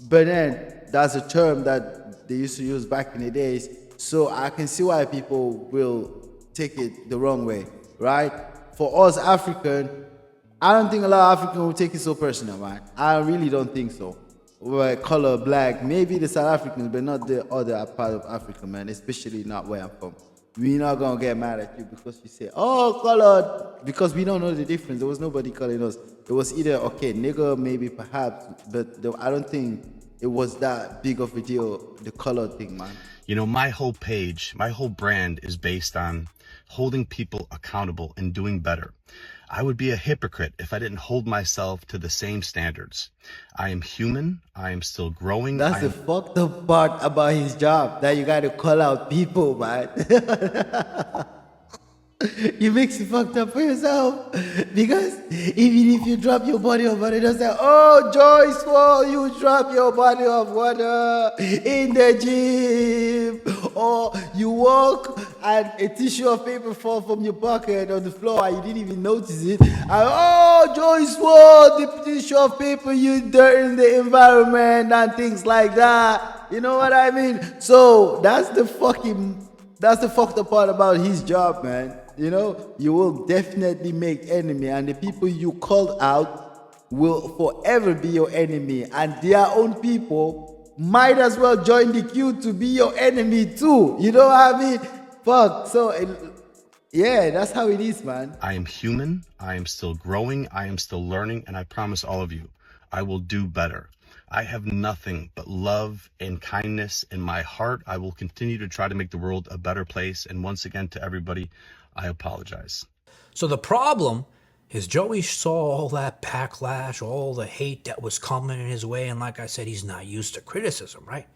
But then, that's a term that they used to use back in the days. So I can see why people will take it the wrong way, right? For us African, I don't think a lot of Africans will take it so personal, man. I really don't think so. We're color, black, maybe the South Africans, but not the other part of Africa, man, especially not where I'm from. We're not gonna get mad at you because you say, oh, colored, because we don't know the difference. There was nobody calling us. It was either, okay, nigger, maybe, perhaps, but I don't think it was that big of a deal, the color thing, man. You know, my whole page, my whole brand is based on holding people accountable and doing better. I would be a hypocrite if I didn't hold myself to the same standards. I am human. I am still growing. That's the fucked up part about his job, that you gotta call out people, man. You makes it fucked up for yourself, because even if you drop your body of water, just say, oh, joeyswoll, you drop your body of water in the gym, or you walk and a tissue of paper fall from your pocket on the floor and you didn't even notice it, and oh, joeyswoll, the tissue of paper, you dirt in the environment and things like that. You know what I mean? So that's the fucked up part about his job, man. You know, you will definitely make enemy, and the people you called out will forever be your enemy, and their own people might as well join the queue to be your enemy too. You know what I mean? Fuck. So, yeah, that's how it is, man. I am human. I am still growing. I am still learning, and I promise all of you, I will do better. I have nothing but love and kindness in my heart. I will continue to try to make the world a better place. And once again, to everybody, I apologize. So the problem is Joey saw all that backlash, all the hate that was coming in his way. And like I said, he's not used to criticism, right?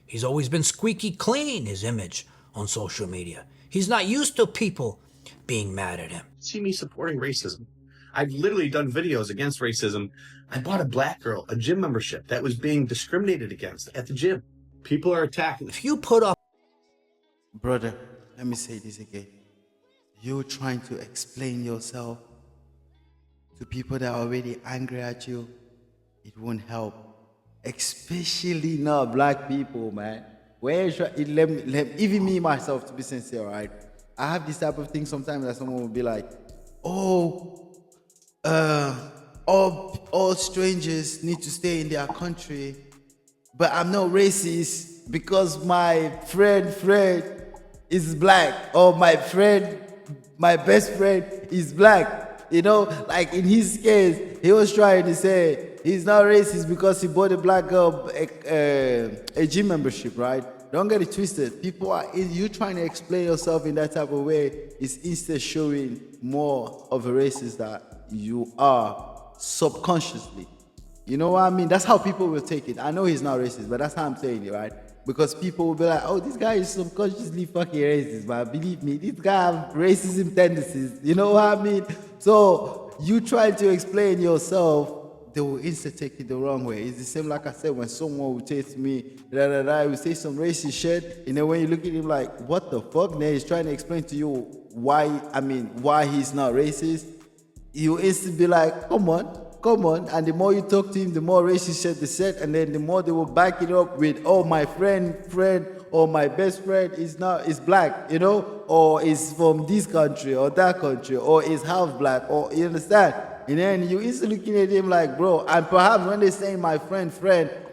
He's always been squeaky clean, his image on social media. He's not used to people being mad at him. See me supporting racism. I've literally done videos against racism. I bought a black girl a gym membership that was being discriminated against at the gym. People are attacking. If you put up... Brother, let me say this again. You're trying to explain yourself to people that are already angry at you, it won't help. Especially not black people, man. Even me, myself, to be sincere, right? I have this type of thing sometimes that someone will be like, oh, all strangers need to stay in their country, but I'm not racist because my friend is black, or my best friend is black. You know, like in his case, he was trying to say he's not racist because he bought a black girl a gym membership, right? Don't get it twisted. People are, you trying to explain yourself in that type of way is instead showing more of a racist that you are subconsciously. You know what I mean? That's how people will take it. I know he's not racist, but that's how I'm saying it, right? because people will be like, oh, this guy is subconsciously fucking racist, man. Believe me, this guy have racism tendencies. You know what I mean? So you try to explain yourself, they will instantly take it the wrong way. It's the same like I said, when someone would say to me, will say some racist shit, and then when you look at him like, what the fuck? Then he's trying to explain to you why he's not racist. You instantly be like, come on. And the more you talk to him, the more racist shit they said, and then the more they will back it up with, oh, my friend, or my best friend is black, you know, or is from this country or that country, or is half black, or you understand? And then you instantly looking at him like, bro, and perhaps when they say my friend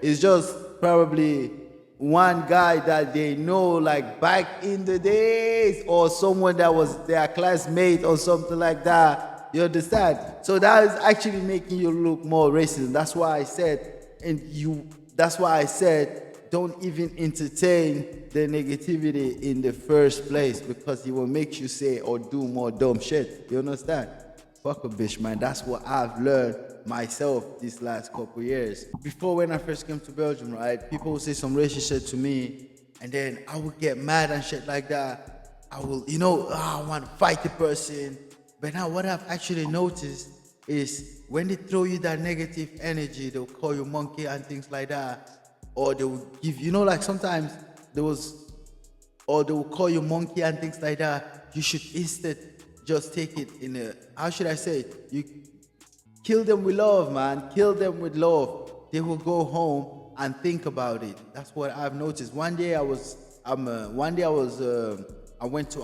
is just probably one guy that they know like back in the days, or someone that was their classmate or something like that. You understand? So that is actually making you look more racist. That's why I said, don't even entertain the negativity in the first place, because it will make you say or do more dumb shit. You understand? Fuck a bitch, man. That's what I've learned myself these last couple years. Before, when I first came to Belgium, right, people would say some racist shit to me, and then I would get mad and shit like that. I will, I want to fight the person. But now what I've actually noticed is when they throw you that negative energy, they'll call you monkey and things like that. Or they will give, like sometimes they will call you monkey and things like that. You should instead just take it in a, how should I say it? You kill them with love, man. Kill them with love. They will go home and think about it. That's what I've noticed. One day I went to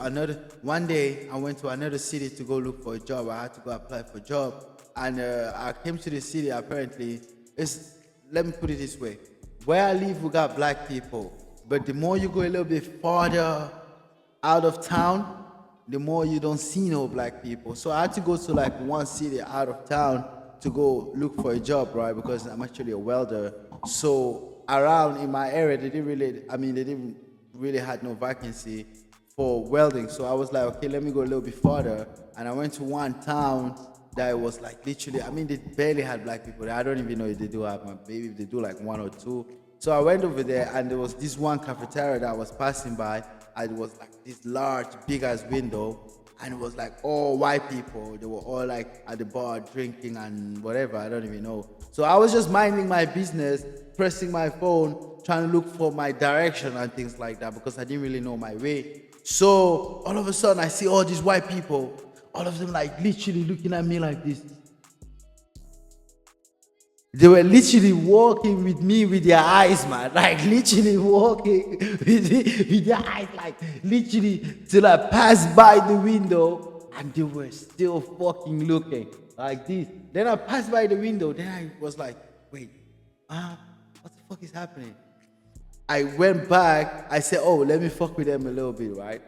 another city to go look for a job. I had to go apply for a job. And I came to the city, apparently. Let me put it this way. Where I live, we got black people. But the more you go a little bit farther out of town, the more you don't see no black people. So I had to go to like one city out of town to go look for a job, right? Because I'm actually a welder. So around in my area, they didn't really had no vacancy for welding. So I was like, okay, let me go a little bit further. And I went to one town that was like literally, they barely had black people there. I don't even know if they do have, maybe if they do like one or two. So I went over there, and there was this one cafeteria that I was passing by, and it was like this large, big ass window, and it was like all white people. They were all like at the bar drinking and whatever, I don't even know. So I was just minding my business, pressing my phone, trying to look for my direction and things like that, because I didn't really know my way. So all of a sudden I see all these white people, all of them like literally looking at me like this. They were literally walking with me with their eyes, man. Like literally walking with their eyes, like literally till I passed by the window, and they were still fucking looking like this. Then I passed by the window, then I was like, wait, what the fuck is happening? I went back, I said, oh, let me fuck with them a little bit, right?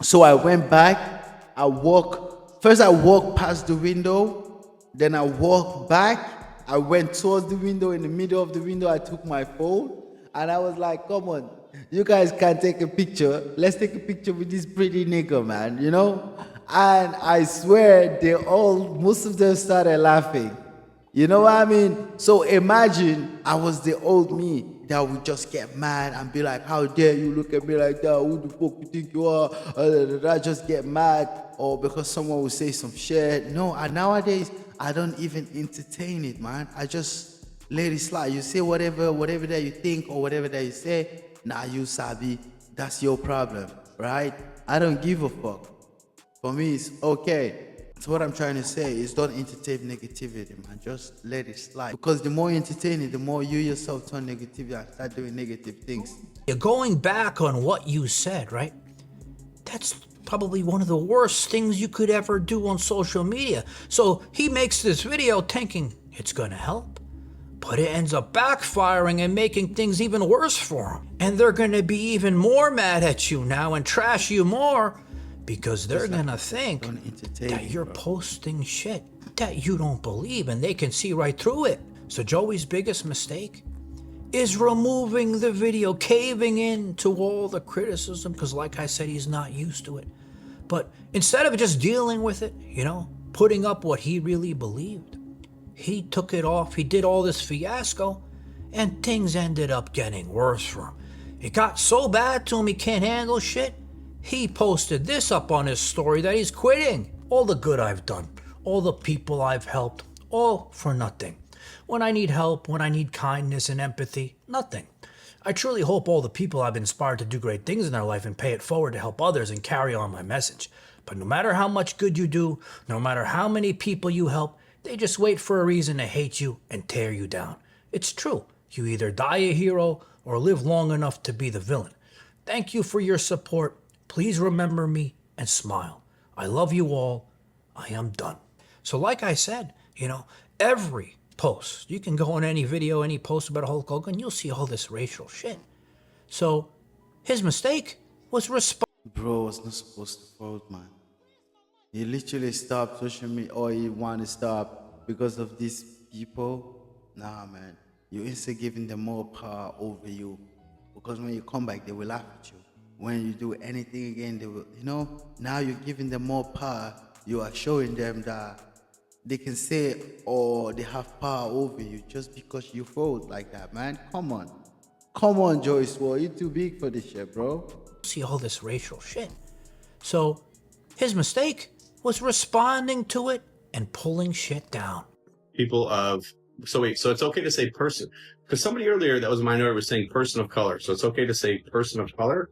So I went back, I walked past the window, then I walked back, I went towards the window. In the middle of the window, I took my phone, and I was like, come on, you guys can take a picture. Let's take a picture with this pretty nigga, man, And I swear, most of them started laughing. You know what I mean? So imagine I was the old me that would just get mad and be like, how dare you look at me like that? Who the fuck you think you are? I just get mad, or because someone will say some shit. No, and nowadays, I don't even entertain it, man. I just let it slide. You say whatever that you think or whatever that you say, nah, you sabi, that's your problem, right? I don't give a fuck. For me, it's okay. So what I'm trying to say is don't entertain negativity, man. Just let it slide. Because the more you entertain it, the more you yourself turn negativity and start doing negative things. You're going back on what you said, right? That's probably one of the worst things you could ever do on social media. So he makes this video thinking it's gonna help, but it ends up backfiring and making things even worse for him. And they're gonna be even more mad at you now and trash you more, because they're gonna think that you're posting shit that you don't believe, and they can see right through it. So Joey's biggest mistake is removing the video, caving in to all the criticism, because like I said, he's not used to it. But instead of just dealing with it, putting up what he really believed, he took it off. He did all this fiasco, and things ended up getting worse for him. It got so bad to him he can't handle shit. He posted this up on his story that he's quitting. All the good I've done, all the people I've helped, all for nothing. When I need help, when I need kindness and empathy, nothing. I truly hope all the people I've inspired to do great things in their life and pay it forward to help others and carry on my message. But no matter how much good you do, no matter how many people you help, they just wait for a reason to hate you and tear you down. It's true. You either die a hero or live long enough to be the villain. Thank you for your support. Please remember me and smile. I love you all. I am done. So like I said, every post, you can go on any video, any post about Hulk Hogan, you'll see all this racial shit. So his mistake was Bro was not supposed to fold, man. He literally stopped social media, or he want to stop because of these people. Nah, man. You instead giving them more power over you. Because when you come back, they will laugh at you. When you do anything again, they will, now you're giving them more power. You are showing them that they can say, or they have power over you just because you fold like that, man. Come on. Come on, joeyswoll. You're too big for this shit, bro. See all this racial shit. So his mistake was responding to it and pulling shit down. So it's okay to say person, because somebody earlier that was a minority was saying person of color. So it's okay to say person of color.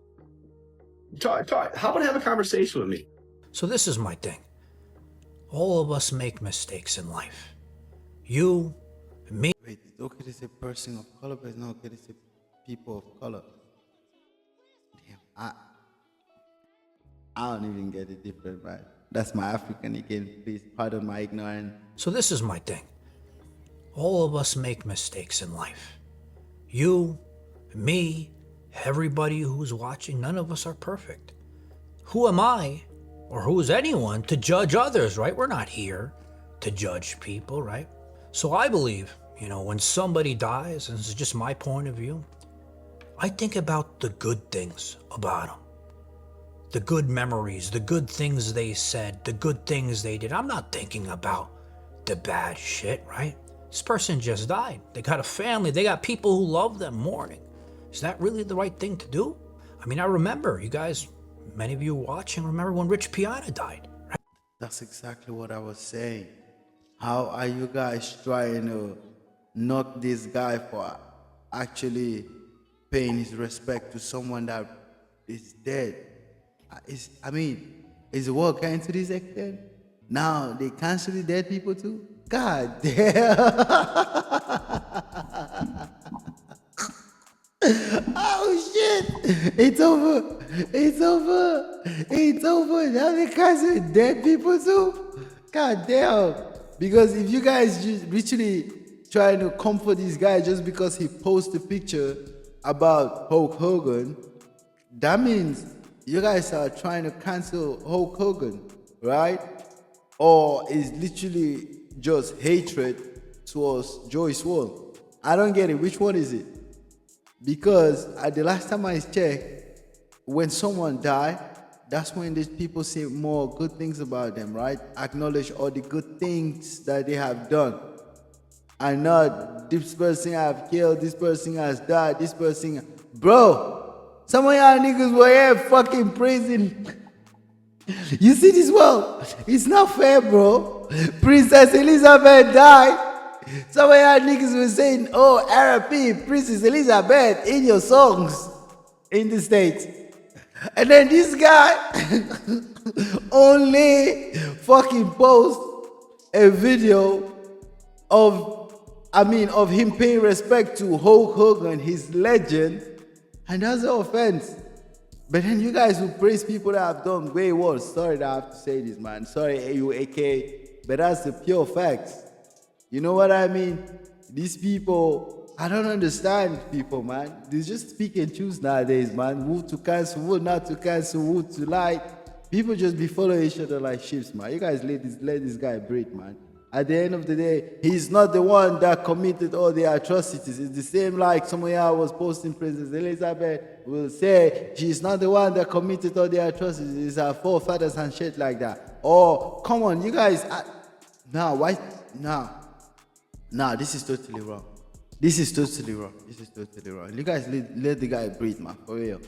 How about have a conversation with me? So this is my thing. All of us make mistakes in life. You, me. Wait, it's okay to say person of color, but it's not okay to say people of color. Damn, I don't even get it different, right? That's my African again. Please pardon my ignorance. So this is my thing. All of us make mistakes in life. You, me, everybody who's watching, none of us are perfect. Who am I, or who is anyone, to judge others, right? We're not here to judge people, right? So I believe, when somebody dies, and this is just my point of view, I think about the good things about them. The good memories, the good things they said, the good things they did. I'm not thinking about the bad shit, right? This person just died. They got a family. They got people who love them mourning. Is that really the right thing to do? I mean, I remember, you guys, many of you watching, remember when Rich Piana died, right? That's exactly what I was saying. How are you guys trying to knock this guy for actually paying his respect to someone that is dead? Is the world getting to this extent? Now they cancel the dead people too? God damn. Oh shit. It's over. Now they cancel dead people too? God damn. Because if you guys just literally trying to comfort this guy just because he posted a picture about Hulk Hogan, that means you guys are trying to cancel Hulk Hogan, right? Or is literally just hatred towards joeyswoll? I don't get it. Which one is it? Because at the last time I checked, when someone died, that's when these people say more good things about them, right? Acknowledge all the good things that they have done. And not this person have killed, this person has died, this person. Bro, some of y'all niggas were here fucking praising. You see this world? It's not fair, bro. Princess Elizabeth died. Some of y'all niggas were saying, oh, R.I.P Princess Elizabeth in your songs in the States. And then this guy only fucking post a video of him paying respect to Hulk Hogan, his legend, and that's an offense. But then you guys will praise people that have done way worse. Sorry that I have to say this, man. Sorry, you AK, but that's the pure facts. You know what I mean? These people, I don't understand people, man. They just speak and choose nowadays, man. Who to cancel, who not to cancel, who to like. People just be following each other like sheep, man. You guys let this guy breathe, man. At the end of the day, he's not the one that committed all the atrocities. It's the same like some of y'all was posting Princess Elizabeth will say she's not the one that committed all the atrocities. It's her forefathers and shit like that. Oh, come on, you guys. Nah, this is totally wrong. This is totally wrong. This is totally wrong. You guys let the guy breathe, man. For real.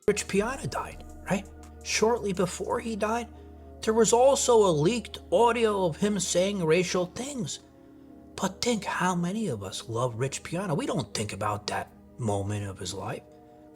Rich Piana died, right? Shortly before he died, there was also a leaked audio of him saying racial things. But think how many of us love Rich Piana. We don't think about that moment of his life.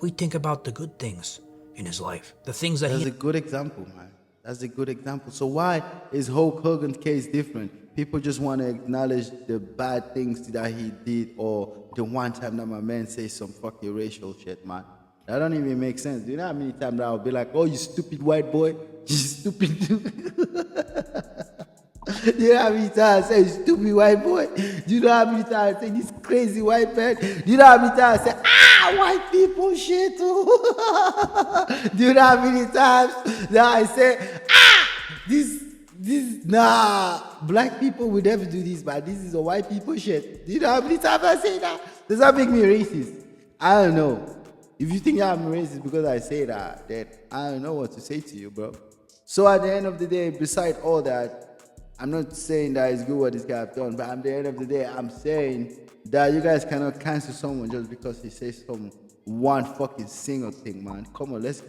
We think about the good things in his life, the things that That's a good example, man. That's a good example. So why is Hulk Hogan's case different? People just want to acknowledge the bad things that he did, or the one time that my man says some fucking racial shit, man. That don't even make sense. Do you know how many times I'll be like, oh, you stupid white boy? You stupid dude. Do you know how many times I say stupid white boy? Do you know how many times I say this crazy white man? Do you know how many times I say, white people shit too? Do you know how many times that I say, nah, black people would never do this, but this is a white people shit. Do you know how many times I say that? Does that make me racist? I don't know. If you think I'm racist because I say that, then I don't know what to say to you, bro. So at the end of the day, beside all that, I'm not saying that it's good what this guy have done, but at the end of the day, I'm saying that you guys cannot cancel someone just because he says some one fucking single thing, man. Come on, let's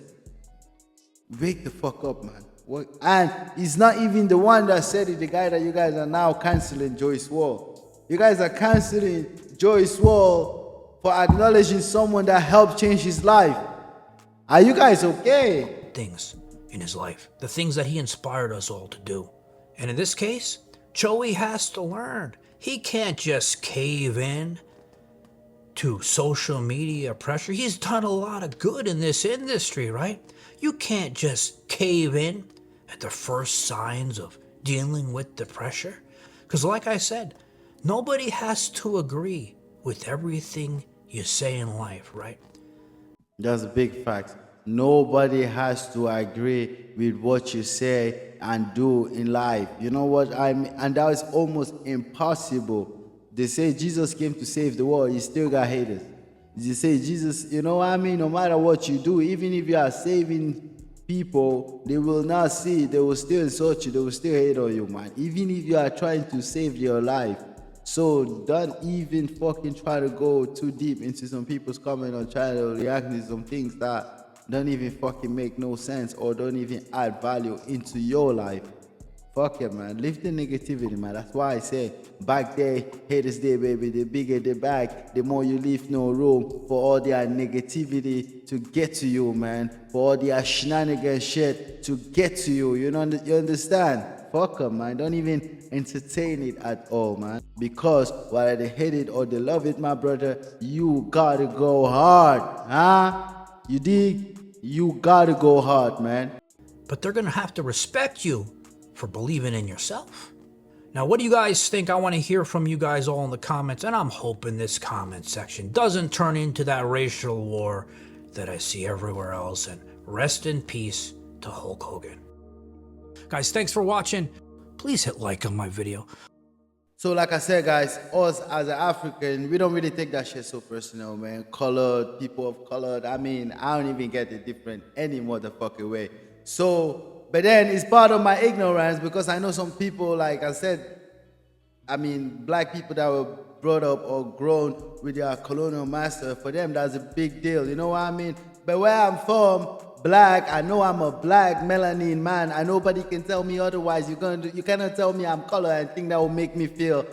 wake the fuck up, man. What? And it's not even the one that said it, the guy that you guys are now canceling, joeyswoll. You guys are canceling joeyswoll for acknowledging someone that helped change his life. Are you guys okay? things in his life, the things that he inspired us all to do. And in this case, Joey has to learn. He can't just cave in to social media pressure. He's done a lot of good in this industry, right? You can't just cave in at the first signs of dealing with the pressure. Because like I said, nobody has to agree with everything you say in life, right? That's a big fact. Nobody has to agree with what you say and do in life. You know what I mean? And that is almost impossible. They say Jesus came to save the world. You still got haters. They say Jesus, you know what I mean? No matter what you do, even if you are saving people, they will not see. They will still insult you. They will still hate on you, man. Even if you are trying to save your life. So don't even fucking try to go too deep into some people's comment or try to react to some things that don't even fucking make no sense or don't even add value into your life. Fuck it, man. Leave the negativity, man. That's why I say back there, haters there, baby. The bigger the bag, the more you leave no room for all their negativity to get to you, man. For all their shenanigans shit to get to you. You know, you understand? Fuck 'em, man. Don't even entertain it at all, man. Because whether they hate it or they love it, my brother, you gotta go hard, huh? You dig? You gotta go hard, man. But they're gonna have to respect you for believing in yourself. Now, what do you guys think? I want to hear from you guys all in the comments, and I'm hoping this comment section doesn't turn into that racial war that I see everywhere else. And rest in peace to Hulk Hogan. Guys, thanks for watching. Please hit like on my video. So like I said, guys, us as an African, we don't really take that shit so personal, man. Colored, people of color, I mean, I don't even get it different any motherfucking way. So, but then it's part of my ignorance because I know some people, like I said, I mean, black people that were brought up or grown with their colonial master, for them, that's a big deal. You know what I mean? But where I'm from, black, I know I'm a black melanin man, and nobody can tell me otherwise. You cannot tell me I'm color and think that will make me feel,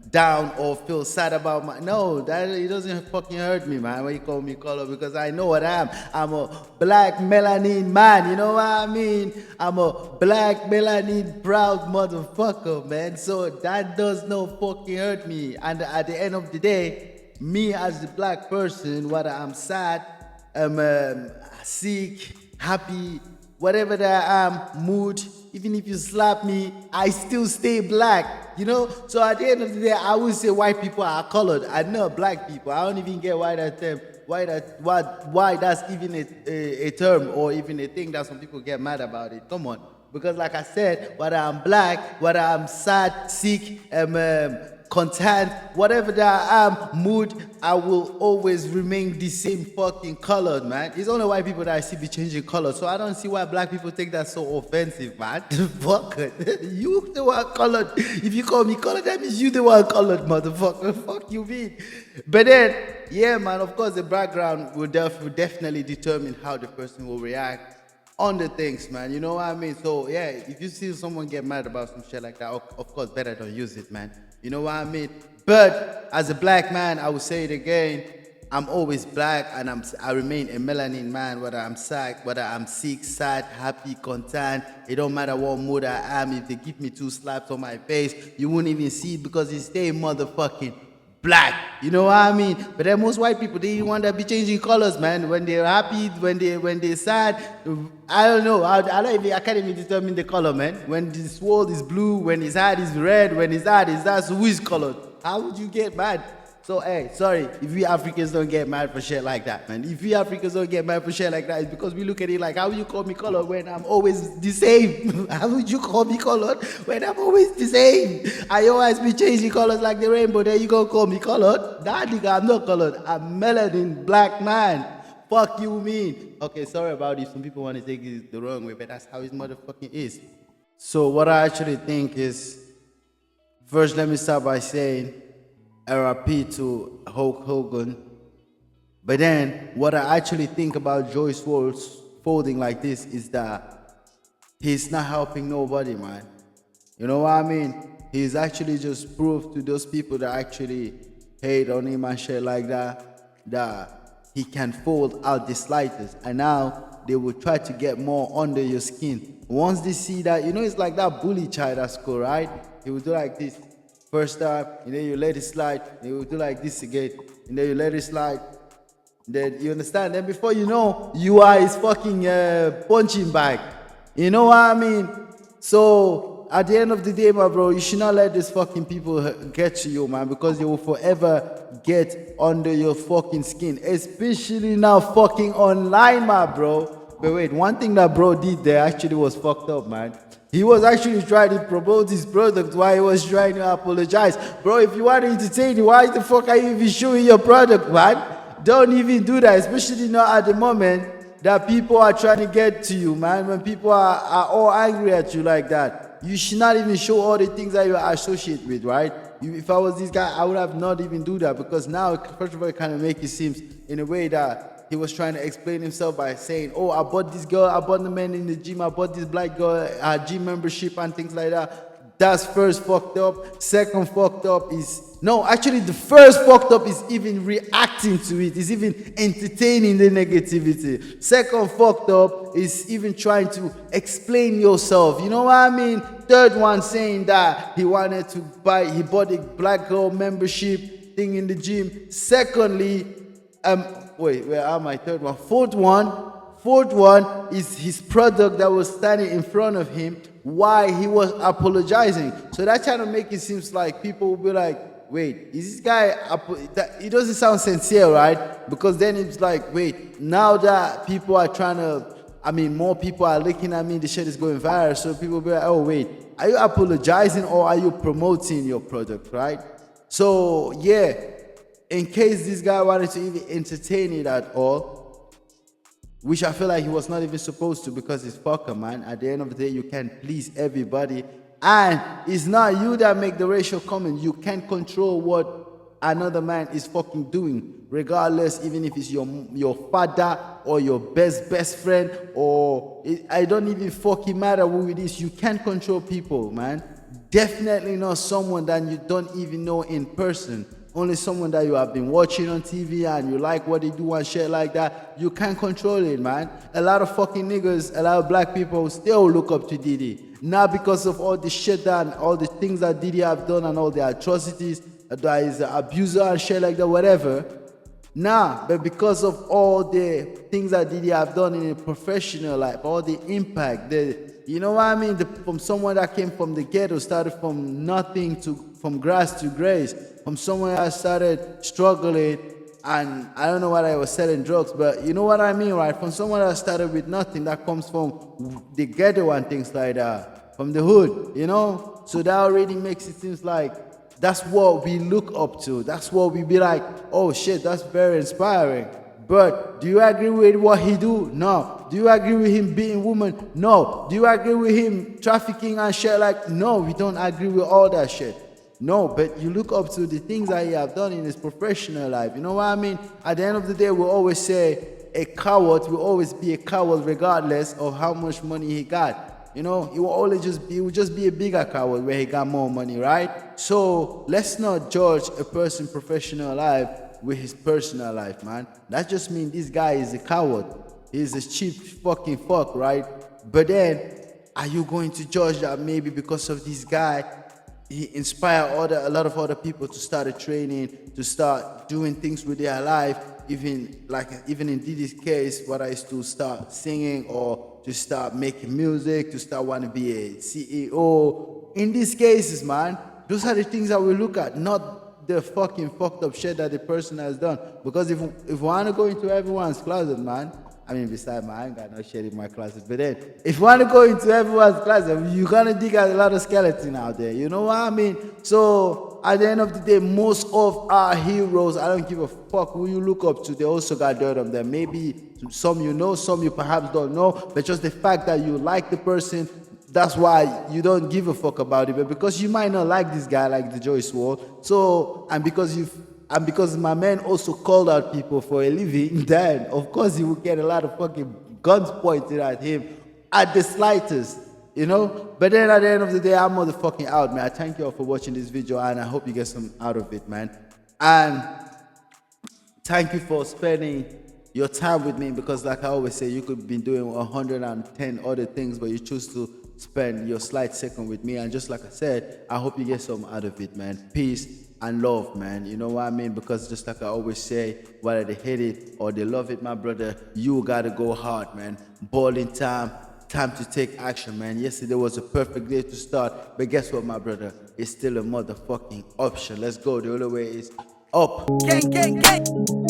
down or feel sad about my, no, that it doesn't fucking hurt me, man, when you call me color, because I know what I am. I'm a black melanin man, you know what I mean? I'm a black melanin proud motherfucker, man. So that does not fucking hurt me. And at the end of the day, me as a black person, whether I'm sad, sick, happy, whatever that I am, mood, even if you slap me, I still stay black, you know? So at the end of the day, I would say white people are colored. I know black people. I don't even get why that term, why that's even a term or even a thing that some people get mad about it. Come on. Because like I said, whether I'm black, whether I'm sad, sick, content, whatever that I am, mood, I will always remain the same fucking color, man. It's only white people that I see be changing color, so I don't see why black people take that so offensive, man. Fuck it. You the one colored. If you call me colored, that means you the one colored, motherfucker. Fuck you mean. But then, yeah, man, of course the background will definitely determine how the person will react on the things, man. You know what I mean? So yeah, if you see someone get mad about some shit like that, of course, better don't use it, man. You know what I mean? But as a black man, I will say it again. I'm always black, and I remain a melanin man. Whether I'm sick, sad, happy, content. It don't matter what mood I am. If they give me 2 slaps on my face, you won't even see it because it's stay motherfucking black. You know what I mean? But then most white people, they want to be changing colors, man. When they're happy, when they're sad, I don't know. I can't even determine the color, man. When the swoll is blue, when his hat is red, when his hat is that, so who is colored? How would you get mad? So, hey, sorry, if we Africans don't get mad for shit like that, man. If we Africans don't get mad for shit like that, it's because we look at it like, how would you call me colored when I'm always the same? How would you call me colored when I'm always the same? I always be changing colors like the rainbow, then you gonna call me colored? Nah, nigga, I'm not colored. I'm melanin black man. Fuck you mean? Okay, sorry about it. Some people want to take it the wrong way, but that's how it motherfucking is. So what I actually think is, first let me start by saying, R.I.P to Hulk Hogan. But then, what I actually think about joeyswoll's folding like this is that he's not helping nobody, man. You know what I mean? He's actually just proved to those people that actually hate on him and shit like that, that he can fold out the slightest. And now, they will try to get more under your skin. Once they see that, you know, it's like that bully child at school, right? He will do like this. First time, and then you let it slide, and you do like this again, and then you let it slide. Then you understand? Then before you know, you are his fucking punching bag. You know what I mean? So at the end of the day, my bro, you should not let these fucking people get to you, man, because they will forever get under your fucking skin, especially now fucking online, my bro. But wait, one thing that bro did there actually was fucked up, man. He was actually trying to promote his product while he was trying to apologize. Bro, if you want to entertain, why the fuck are you even showing your product, man? Don't even do that, especially not at the moment that people are trying to get to you, man. When people are all angry at you like that, you should not even show all the things that you associate with, right? If I was this guy, I would have not even do that, because now, first of all, it kind of make it seem in a way that he was trying to explain himself by saying, oh, I bought this girl, I bought the man in the gym, I bought this black girl, gym membership and things like that. That's first fucked up. Second fucked up is, no, actually the first fucked up is even reacting to it, is even entertaining the negativity. Second fucked up is even trying to explain yourself. You know what I mean? Third one saying that he wanted to he bought a black girl membership thing in the gym. Secondly, wait, where am I? Third one. Fourth one is his product that was standing in front of him while he was apologizing. So that kind of make it seems like people will be like, wait, is this guy, it doesn't sound sincere, right? Because then it's like, wait, now that people are trying to, more people are looking at me, the shit is going viral, so people will be like, oh wait, are you apologizing or are you promoting your product, right? So yeah, in case this guy wanted to even entertain it at all, which I feel like he was not even supposed to, because it's fucker, man. At the end of the day, you can't please everybody. And it's not you that make the racial comment. You can't control what another man is fucking doing, regardless, even if it's your father or your best friend, or I don't even fucking matter who it is. You can't control people, man. Definitely not someone that you don't even know in person. Only someone that you have been watching on TV and you like what they do and shit like that. You can't control it, man. A lot of fucking niggas, a lot of black people still look up to Diddy. Not because of all the shit and all the things that Diddy have done and all the atrocities, that is an abuser and shit like that, whatever. Nah, but because of all the things that Diddy have done in a professional life, all the impact, you know what I mean? From someone that came from the ghetto, started from nothing from grass to grace, from someone that started struggling, and I don't know what I was selling drugs, but you know what I mean, right? From someone that started with nothing, that comes from the ghetto and things like that, from the hood, you know? So that already makes it seem like That's what we look up to. That's what we be like, oh shit, that's very inspiring. But do you agree with what he do? No. Do you agree with him beating women? No. Do you agree with him trafficking and shit? Like, no, we don't agree with all that shit. No, but you look up to the things that he have done in his professional life. You know what I mean? At the end of the day, we always say a coward will always be a coward regardless of how much money he got. You know, he will always just be a bigger coward where he got more money, right? So let's not judge a person's professional life with his personal life, man. That just means this guy is a coward. He's a cheap fucking fuck, right? But then, are you going to judge that maybe because of this guy, he inspired a lot of other people to start a training, to start doing things with their life, even in Didi's case, whether it's to start singing or to start making music, to start wanting to be a CEO. In these cases, man, those are the things that we look at, not the fucking fucked up shit that the person has done. Because if we want to go into everyone's closet, man, I mean, besides, man, I ain't got no shit in my closet. But then, if you want to go into everyone's closet, you're going to dig out a lot of skeleton out there. You know what I mean? So, at the end of the day, most of our heroes, I don't give a fuck who you look up to, they also got dirt on them. Maybe some you know, some you perhaps don't know. But just the fact that you like the person, that's why you don't give a fuck about it. But because you might not like this guy, like the joeyswoll, so, and because my man also called out people for a living, then of course he will get a lot of fucking guns pointed at him at the slightest, you know? But then at the end of the day, I'm motherfucking out, man. I thank you all for watching this video, and I hope you get some out of it, man. And thank you for spending your time with me, because like I always say, you could be doing 110 other things, but you choose to spend your slight second with me. And just like I said, I hope you get some out of it, man. Peace and love, man. You know what I mean? Because just like I always say, whether they hate it or they love it, my brother, you gotta go hard, man. Balling time to take action, man. Yesterday was a perfect day to start, but guess what, my brother? It's still a motherfucking option. Let's go. The only way is up. Gang, gang, gang.